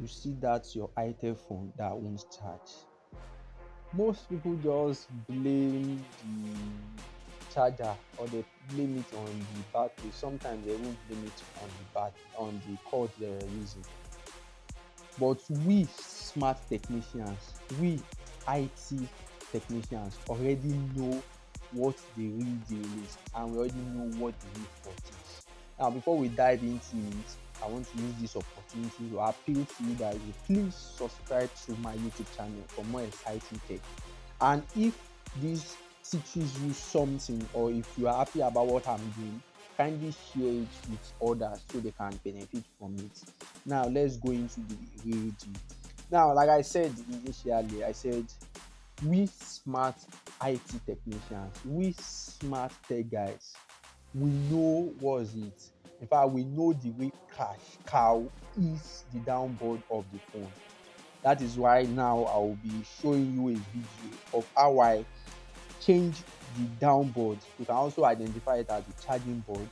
you see that's your Itel phone that won't charge. Most people just blame the charger or they blame it on the battery. Sometimes they won't blame it on the cord they're using. But we smart technicians, we IT technicians already know what the real deal is, and we already know what the real fault is. Now, before we dive into it, I want to use this opportunity to appeal to you guys to please subscribe to my YouTube channel for more exciting tech. And if this teaches you something, or if you are happy about what I'm doing, kindly share it with others so they can benefit from it. Now let's go into the real deal. Now, like I said initially, I said we smart IT technicians, we smart tech guys, we know what's it. In fact, we know the real cash cow is the downboard of the phone. That is why now I will be showing you a video of how I change the downboard. You can also identify it as the charging board.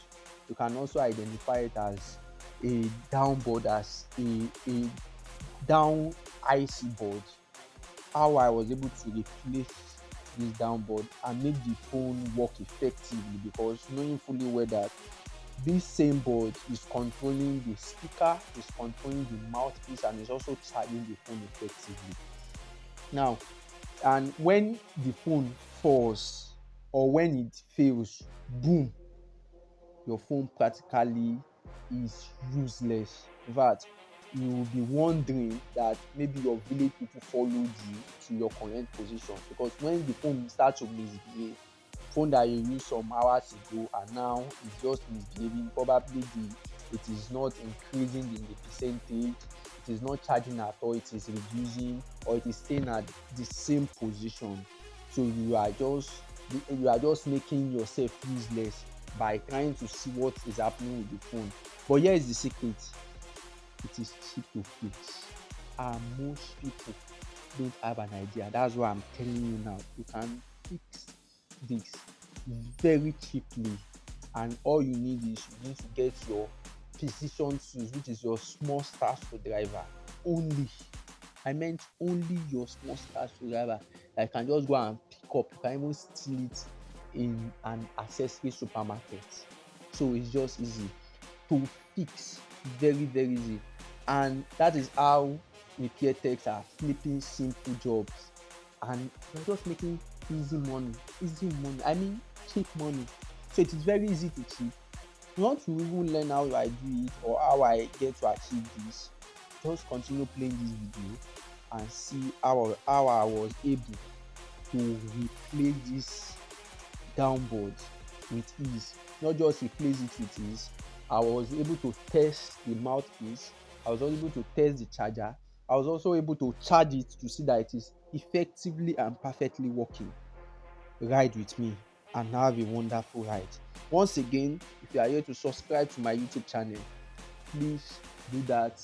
You can also identify it as a downboard, as a down IC board. How I was able to replace this downboard and make the phone work effectively, because knowing fully well that this same board is controlling the speaker, is controlling the mouthpiece, and is also charging the phone effectively. Now, and when the phone falls or when it fails, boom, your phone practically is useless. In fact, you will be wondering that maybe your village people followed you to your current position, because when the phone starts to misbehave, phone that you used some hours ago and now is just misbehaving, probably it is not increasing in the percentage, it is not charging at all, it is reducing, or it is staying at the same position. So you are just making yourself useless by trying to see what is happening with the phone. But here is the secret: it is cheap to fix, and most people don't have an idea. That's why I'm telling you now. You can fix this very cheaply, and all you need is you need to get your precision tools, which is your small star screwdriver only. I meant only your small star screwdriver that you can just go and pick up. You can even steal it in an accessory supermarket. So it's just easy to fix, very very easy. And that is how repair techs are flipping simple jobs, and they're just making easy money, I mean cheap money. So it is very easy to cheat. You want to even learn how I do it or how I get to achieve this, just continue playing this video and see how I was able to replace this downboard with ease. Not just replace it with ease, I was able to test the mouthpiece, I was able to test the charger, I was also able to charge it to see that it is effectively and perfectly working. Ride with me and have a wonderful ride. Once again, if you are here to subscribe to my YouTube channel, please do that,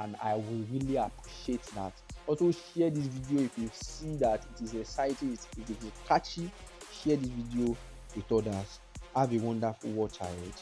and I will really appreciate that. Also share this video if you see that it is exciting, if it is catchy. Share this video with others. Have a wonderful watch ahead.